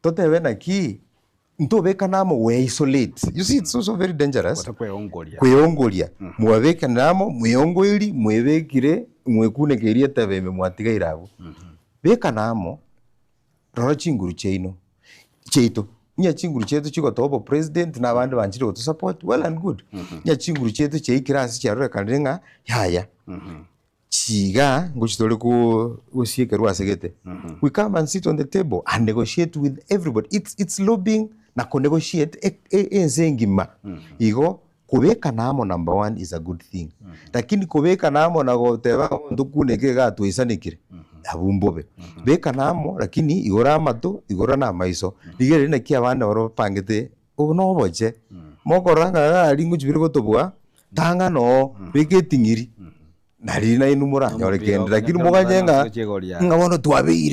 totebe na ki ntobeka namo we isolate. You see, it's also very dangerous. Kweongolia mwabeka namo mweyongoli mwebekire mwekunekeria tabeme mwatiga irago beka namo roro chinguru cheito nya chinguru chetu chiko tobo president na abandi banchire to support well and good nya chinguru chetu cheikirasi charore kandenga yaya chiga ngochitole ku sieke ruasegete we come and sit on the table and negotiate with everybody. It's lobbying na negotiate enzengima igo kubeka namo number 1 is a good thing lakini kubeka namo na goteba ndukuneke gato isanikire abumbobe beka namo lakini igora mato igora na maiso ligere na kia bana baro pangete uno boje mokoranga ari ngujibire gotobwa tanga no beketingiri nari na inumura nyorekende lakini muganyenga ngabono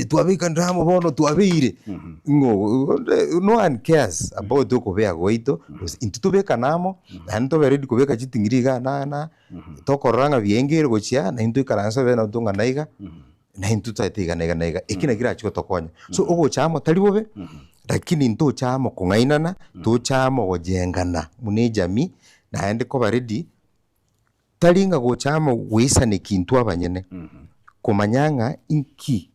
twabika ndamo bono twabeire no one cares about kubea goito intutubeka namo nanto ready kubeka chitingiriga na tokoranga biengere gochia na into ikaransa bena tunga naiga na into taitiga naiga ikina kira chiko tokonya so ogo chamo talibobe lakini into chamo kungainana to chamo gojengana mune jami na ende ko ready talinga gochamo wisane kintu abanyene kumanyanga inki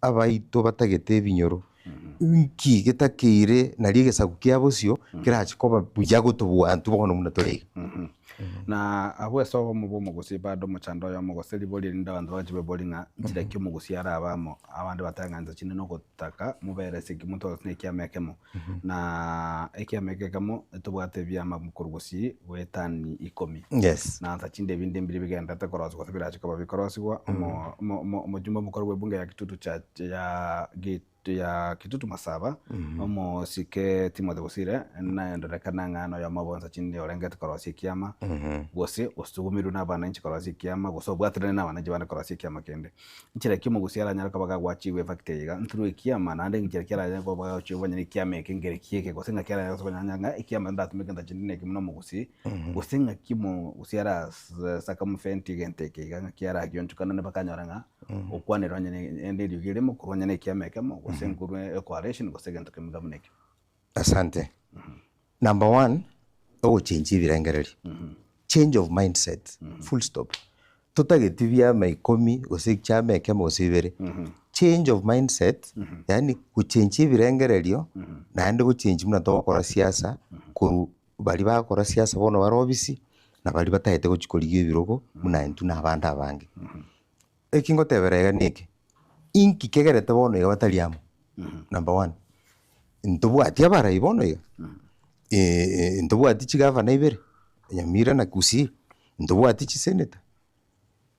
abaito batagete binyoro inki getakire narigesaku kiabosio kirachikoba buya gotobwa antu bono muna torega na abweso mu gusi bado muchando yo mugose liboli linda bantu bajibe bolinga ntira kyo mugusi ara abamo abandi batanganza chine no gutaka mubere siki muntu sneki amekemo na ekiamekekamo tubwate byama mukurugusi wetani 10 yes na nta chinde binde mbiri bigenda takorozo gotubira chikoba bikorosibwa mu jumba mukorwe bunge ya kitutu cha ya gate ya kitutu Masaba omo sike Timothy Busire na ndrekana ngano ya mabonza chinde orengete korosi kiama gose ostugumiru na bana nchi korosi kiama goso bwatrene na bana jibana korosi kiama kende nchira kimo gusiara nyara kabaga gwachiwe factega ntru kiama na ndenge nchira kira ya baga chiwe nyane kiama kengere kieke gosenga kira ya so nyanga kiama ndatu mekanda chinde kimno mugusi gosenga kimo gusiara saka mfenti genteke ga kiara gyontukana ne bakanyoranga okwane ronyane ende digire mu kuronyane kiama kemo gosenga coalition gosegento kemgamuneke. Asante. Number one, change virengereri. Change of mindset. Full stop. Tutagetibia maikomi gose chame kama osibere. Change of mindset, yani kuchange virengererio naende kuchange muna tokora siasa kuru bali bakora siasa bono barobisi na bali batahete gochikorigia ebirogo muna entu na abandi abange. Ekingoteberega niki inki kegerete bono iga batariamo. Number one, ntobwati abarai bono iga. Ntobwati chigavana ibere Nyamira na Kisii, ntobwati chiseneta,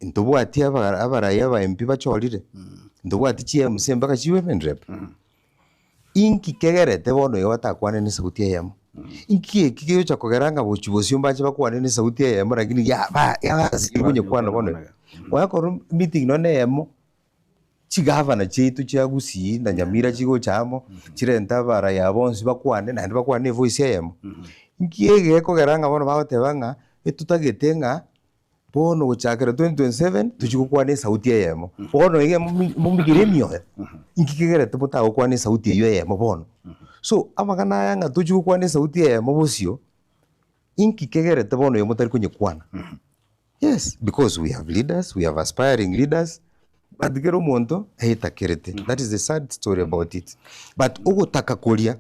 ntobwati abarai aba MP bachorire, ntobwati chiMC mpaka chiwomen rep. Inki kegerete bono iga batakwane ni sauti ya yamo. Inki kiyo cha kugeranga bochibosio mbache bakwane ni sauti ya yamo, lakini ya sibunye kwana bono. Wakoro meeting none yamo chigavana chitu chia Kisii na Nyamira chigo chamo chirenta abarai abonsi bakwane na bakwane voice ya yamo. Nkiege kugeranga bono bagotebanga etutagetenga bono gochakera 2027 tuchigukwane sauti ya yamo. Bono ige mumigire mioyo. Inkigerete botagukwane sauti ya yamo bono. So amagana yanga tuchigukwane sauti ya yamo bosio. Inkikegerete bono yomotari kunyekwana. Yes, because we have leaders, we have aspiring leaders. But gero monto haitakerete. That is the sad story about it. But ugotaka kulia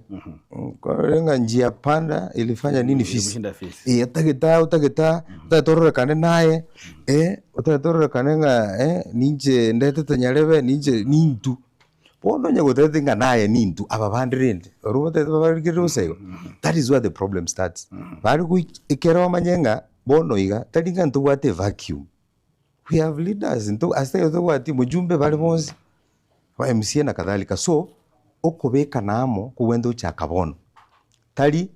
kwa njia panda ilifanya nini fisi? Utatorora kane naye utatorora kane nga ninje ndete tanyarebe ninje nintu. Bono nyagotete nga naye nintu ababandirende. Orubote babagiro seyo. That is where the problem starts. Bari ku ikero manyenga bono iga talinga ntubwate vacuum. We have leaders into asitewati mujumbe bali bonzi wa MCA na kadhalika. So okobeka namo kuwendo cha kabono tali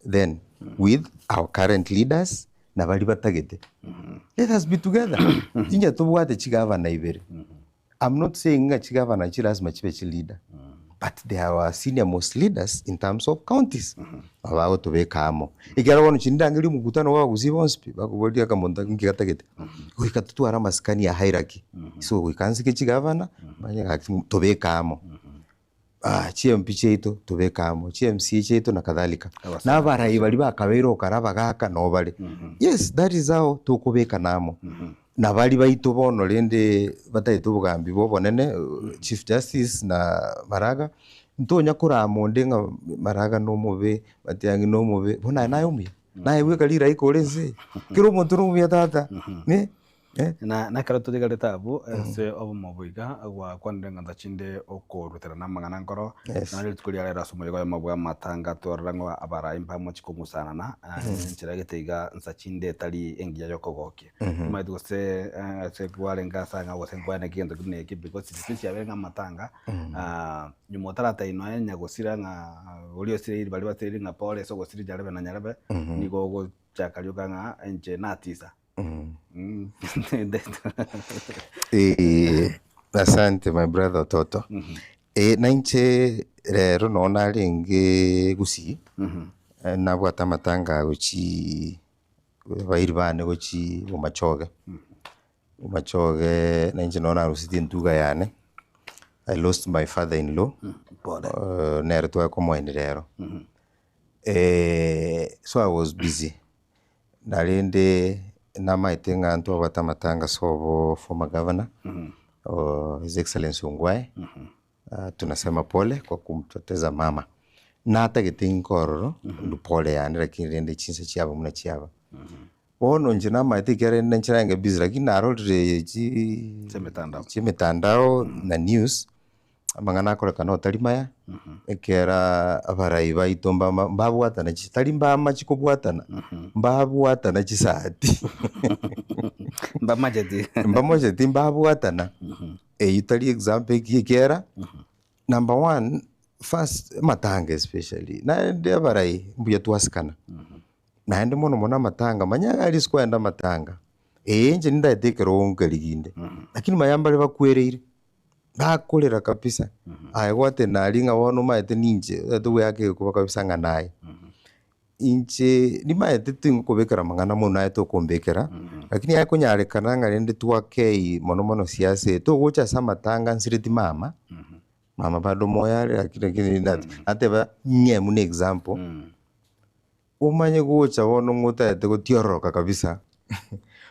then with our current leaders na bali batagete. Let us be together. Tinja tubwate chigavana ibere. I'm not saying nga chigavana chilasima chibe leader, but they are our senior most leaders in terms of counties. Abao tubeka amo igera bono chindangiri mukutano wa Kisii bonsi bakubodia kamonta ngikatagete ukatutu ara maskani ya hierarchy. So we can see chigavana banya tubeka amo CMP cheito tubeka amo CMC cheito na kadhalika na barai bali bakabero karaba gaka no bali. Yes, that is how tukubeka namo. Na bali baito bono lende bataito bugambi bobonene Chief Justice na Maraga ntonya kura mondenga Maraga no mube batiangi no mube bona nayo mi naye wekalira ikoleze kiro montoro mu tata ne na karato de garetabu se obo mobuiga agwa kwandenga ndachinde okorutera namangana nkoro na rero tukuri ara rasumo yego mabwa matanga torrango abara impamo chikungusana na nchiragiteiga nsachinde tali engiya yokogoke maidu se kwarenga sanga wose kwana kigendo kineki because sisi abenga matanga nyumotara taino enya gosira nga olio sire bali bateri nga pole so gosiri jarebe na nyarebe nigo chakaliuka nga enche natisa. Asante my brother Toto. Nainche rero nona ringe Kisii nabwata matanga gochi bairibane gochi umachoge nainche nona rusiti ntuga yane. I lost my father-in-law nero twa komoine rero. So I was busy narende nama itenga antu abata matanga sobo former governor His Excellency Ongwae. Tunasema pole kwa kumpoteza mama na hata gitingororo ndupole yani lakini rende chinsa chiaba muna chiaba ono njina maite kere nchiranga busy lakini narolre chimetandao na news amangana akora kana tarimaya ekera abarai baitomba mbabwatana chitarimba machiko bwatana mbabwatana chisati mbamajeti mbabwatana yutali example kikera. Number one, first matanga especially na ndi abarai mbuya tuasikana na ndi mona matanga manyaga ali skwenda matanga nje ninda etekero ongeliginde lakini mayambale bakwereire bakolera kabisa ayagwate nalinga wono maete ninje tuwe yake kuba kabisa nganaye inche ni maete tinkobekera mangana mona eto kombekera lakini yako nyarekana ngende twake mono siasa to gocha samatanga nsiriti mama mama bado moyale lakini ateba nye mun example umanye gocha bono ngota ete gotioroka kabisa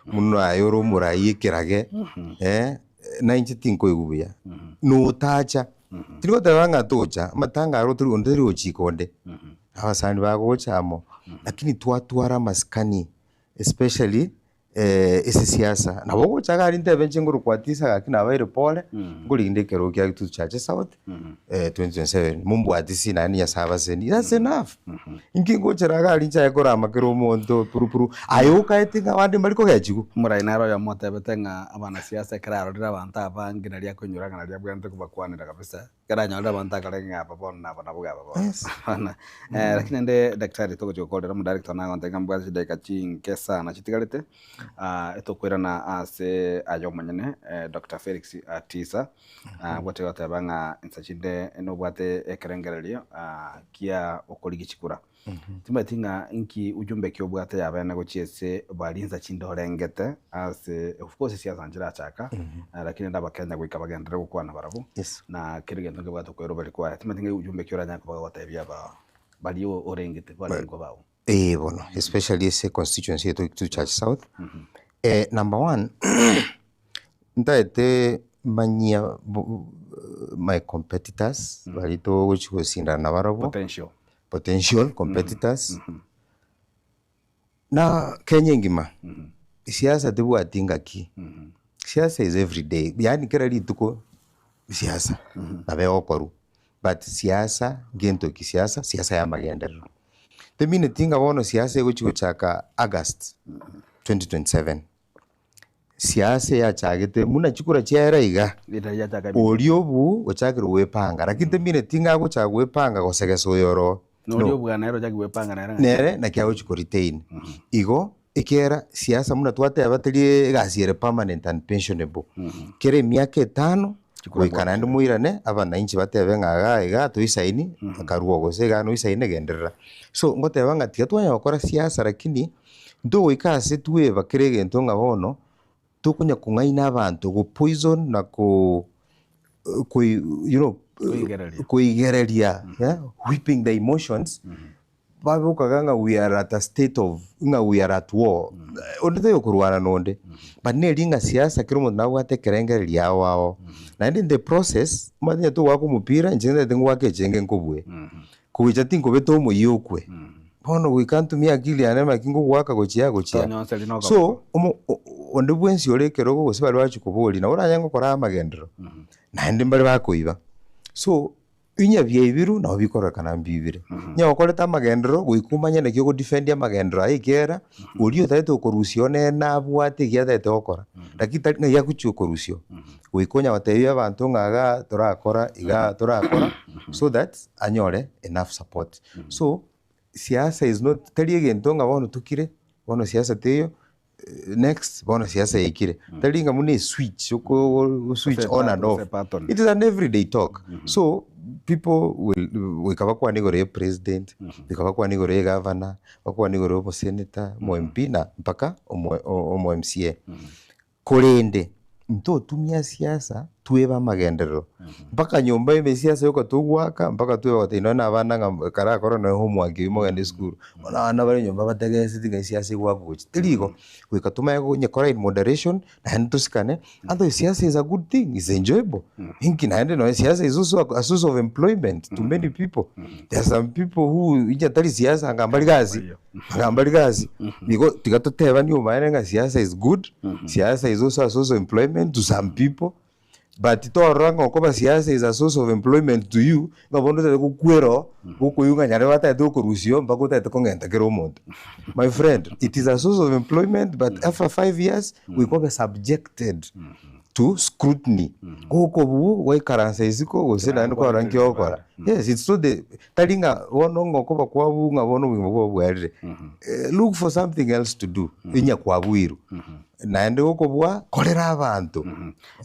muno ayoro murai kirage na inchi tinko igubuya no tacha tiko tebanga tocha matanga aro turi onderi ochikonde abasani bagocha amo lakini twatwara maskani especially ese siasa na bogo chagari ntebe chinguru kwatisa akina baire pole nguri ndekero kya kitu chache south 2027 mumbu atisi nani ya saba seni that's enough ingingo chiragari cha ekora makero mondo purupuru ayoka etinga wandi mariko gachigu murai naro ya motebe tenga abana siasa kiraro dira banta abangi naria kunyuraga naria bwante kubakwanira kabisa kara nyalda banta kalenga babon na bana buga babon bana lakini nde daktari toko jokolera mu director na ngontenga mbwazi dakika chinkesa na chitigarite etokwira na ase ayo manyene Dr. Felix Atisa gwate gwatebanga insachinde eno bwate ekerengererio kia okoligichikura timatinga inki ujumbe kyo bwate yabana gochiese balinza chindo rengete ase of course siasa njira chaka lakini ndaba Kenya gwika bagendere gukwana barabu na kirigendo ke bwate kwero bali kwa timatinga ujumbe kyo ranya ko bagwatebya ba baliyo orengete bali ngo bawo bueno, especially ese constituency to Church South. Number one, ndaete manya my competitors, balito which was in Navarro. Potential competitors. Na Kenya ngima. Siasa debu atinga ki. Siasa is every day. Yani kerali tuko siasa. Nabe okoru. But siasa gento ki siasa ya magendero. Temine tinga wono siasa ego chaka August 2027. Siasa ya chagete muna chikura chiara iga. Oliobu ochakiro wepanga. Lakini temine tinga go chaga wepanga go segeso yoro. No oliobu ganero chagi wepanga nere na kia ochiko retain. Igo ikera siasa muna tuwate abateli gasiere permanent and pensionable. Kere miaka 5 kuikanandi muirane abana inchi batebe ngaga iga tuisaini akaruo gose ga no isaine genderera so ngoteba ngati atwanya gukora siasa lakini ndo ikase tuwe bakirege ntonga bono tukunya kungaina abantu go poison na ku kuigereria whipping the emotions babe ukaganga we are at a state of we are at war onde yokurwana nonde bane linga siasa kirumo nawo atekerengeria wao na in the process manya to wako mupira njende tengo wake jenge nkobwe kuwicha tingo beto mo yokwe bono we can't me akili anema kingo gwaka gochia so onde bwensi orekero go sibali wachi kuboli na oranyango kora magendero na ndi mbali bakoiba so inya byebiru na obikora kana mbibire nya okoreta magendero guikumanya na kyo defend ya magendero aikera ulio taito korusio na abwate gya taito okora lakini na yakuchi korusio guikonya batebya abantu ngaga turakora iga turakora so that anyore enough support so siasa is not tali gento ngabono tukire bono siasa teyo next bono siasa ikire tali ngamune switch on and off it is an everyday talk so people will kabakwa nigore president kabakwa nigore governor bakwa nigore senator mo MP na mpaka omo MCA korende nto tumia siasa tueba magendero mpaka nyomba ime siasa yoko tugwaka mpaka tuwe watino na abana kara korona homework imo gande school ona bana bari nyomba bategese tinga siasa igwako tiligo wikatuma yako nyekora in moderation na ntusikane and siasa is a good thing, is enjoyable hinki na no siasa is also a source of employment to many people. There are some people who ijatali siasa ngambali gazi niko tikatoteba ni umaenga siasa is good, siasa is also a source of employment to some people. But ito rango koba siasa is a source of employment to you ngabondo te kukwero kukuyunga nyare wata edo korusio mpaka ta kongenta kero moto. My friend, it is a source of employment but after 5 years we go be subjected to scrutiny. Kokobu we karanse isiko gosena ndo kwa rangi okora. Yes, it's so the talinga wonongo koba kwabu ngabono wimbo bwere. Look for something else to do. Inya kwabuiru. Naende okobwa kolera abantu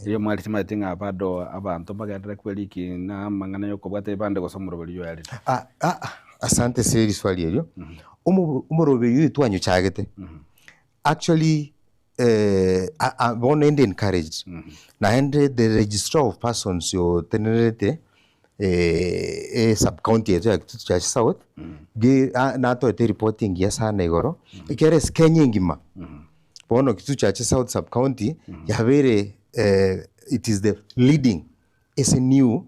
iyo mwali timatinga bado abantu bagadira kweliki na mangana yokobwa tebande gosomurobelyo yali asante seri swali elyo umurobelyo twanyu chagete actually born and encouraged naende the registrar of persons yo tenerete sub-county yetu ya Kitutu Church South, natoete reporting ya sana igoro, ikere Kenya ngima. Bono Kitutu Church South sub-county, yavere, it is the leading SNU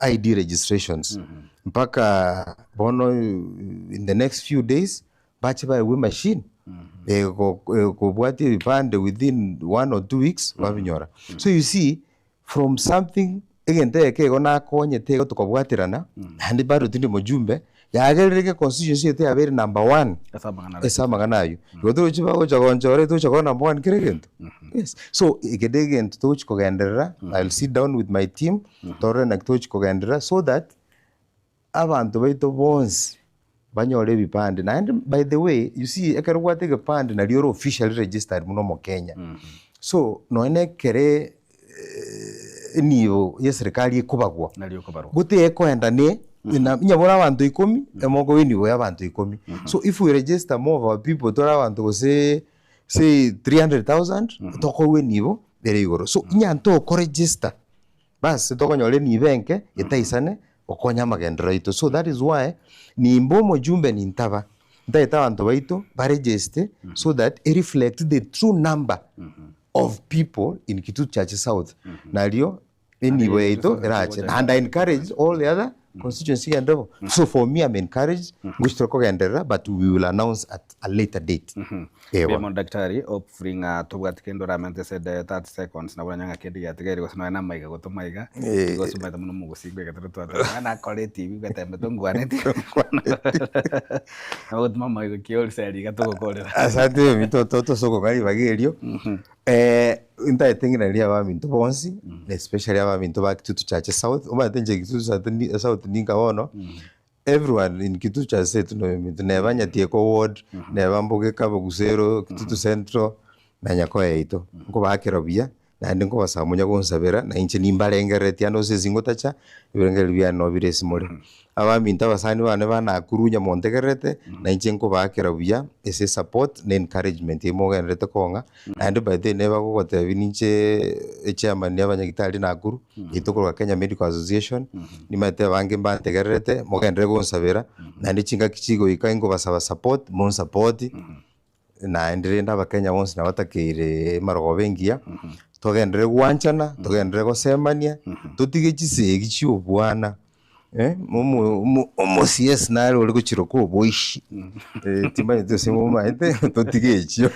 ID registrations. Mpaka bono in the next few days, bachi by we machine. Kubwati vipande within 1 or 2 weeks, wavinyora. So you see, from something, again, teke gona konye teke tukabwatirana, handi bado tindi mojumbe, ya agereke constituency yote ya very number 1. Esa maganayo. Yoto uchiba uchagonjore, to uchagon number 1 kiregento. Yes. So, ikedegen to uchikogendera, I'll sit down with my team, tore na to uchikogendera, so that abantu baito bonzi, banyole bipande. And by the way, you see, ekarwa teke pande na lioro officially registered munomo Kenya. So, noene kere niyo yeserikali kubagwa. Gute ekoenda ne nyabona abantu 10 emoko winiwe abantu 10. So if we register more of our people, tora abantu go say 300,000 toko winiwo bere igoro. So nyanto ko register. Bas toko nyole ni benke etaisane okonya magendro ito. So that is why ni mbomo jumbe ni ntaba. Ndaita abantu baito ba register so that it reflects the true number of people in Kitutu Church South. Nalio anyway ito rache. And I encourage all the other constituency and all. So for me, I'm encouraged, which but we will announce at a later date. Bemo daktari offering tubwati kendo ramente said 30 seconds na wanyanga kedi ya tigeri kwa sino na maiga goto maiga kwa suma tamuno mugusigwe katatu ata na kole TV kwa tembe tongwane na goto mama iko kioli seri gatoko kolera asante mito toto soko kali bagerio inta etengira lia ba minto bonsi especially aba minto ba Kitutu Church South uma tenje Kitutu South ninga wono everyone in Kitutu Church South neva nyatieko ward neva mboge kabo gusero Kitutu Central na nyako eito ngo bakirobia na ndingo basamunya gonsabera na inche nimbarengereti ano sezingotacha iberengelbia no biresimore abami ntabasani bane bana kurunya montegerete na inche ngo bakirobia ese support na encouragement imogenrete konga and by the never go gote bininche chairman y'abanyagitari na kuru itokorwa Kenya Medical Association nimate bange mbantegerete mogenre gonsabera na ndichinga kichigo ikaingo basaba support mon support na enderenda bakenya bonse na batakire marogo bengia togendere gwanchana togendere gosemania tutige chisegi chiobwana momo CS nalo liko chiroko boishi timba yetu simo maite tutige ichio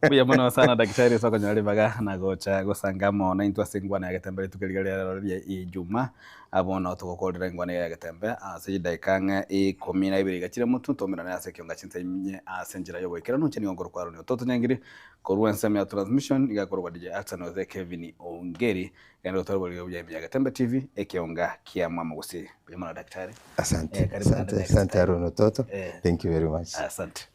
buya mono sana daktari soko nyale baga na gocha gosangamo na intwa singwana yagetembe tukeligalera Ijumaa abona tugokorera ngwana yagetembe ase daikanga 12 gachire mutu tomera na ase kyonga chintenye asenjira yobo ikera no cheni ngoro kwaro ni toto nyangiri korwa nsema ya transmission igakorwa DJ Atano the Kevin Ongeri ngendo torbo lyo yagetembe TV ekionga kia mama gusi bimana daktari asante Arono Toto thank you very much asante.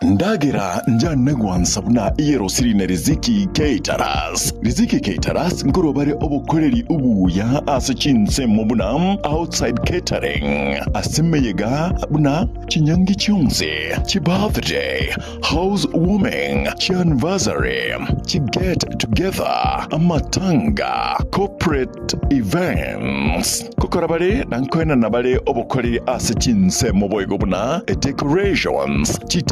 Ndagira njana gwansabuna iyero sirine Riziki Caterers. Riziki Caterers ngorobare obukoreri ubuya asachinse mubuna outside catering. Asemeyega buna chinyangi chionze, chi birthday, housewarming, chi anniversary, chi get together, amatanga, corporate events. Kokorabare nankwena nabare obukoreri asachinse muboyego buna decorations, chi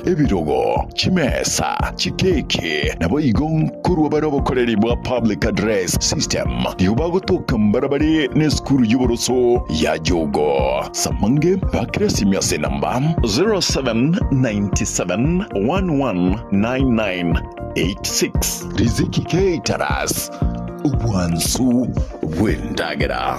ebirogo, chimesa, chikeke, nabo igon kuru barobo koleri bwa public address system. Yubago toka mbarabari ne skuru yuboroso ya jogo. Samange bakresi miase namba 0797119986. Riziki Caterers. Ubwansu Windagera.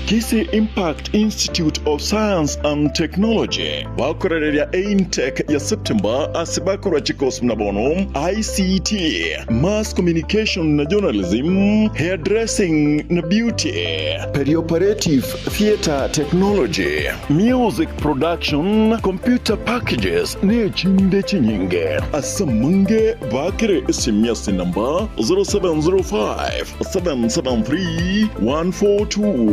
Kisii Impact Institute of Science and Technology bakorereria Aintech ya September asibakora chikos mnabono ICT, Mass Communication na Journalism, Hairdressing na Beauty, Perioperative Theatre Technology, Music Production, Computer Packages ne chinde chinyinge. Asamunge bakire SMS number 0705 773 142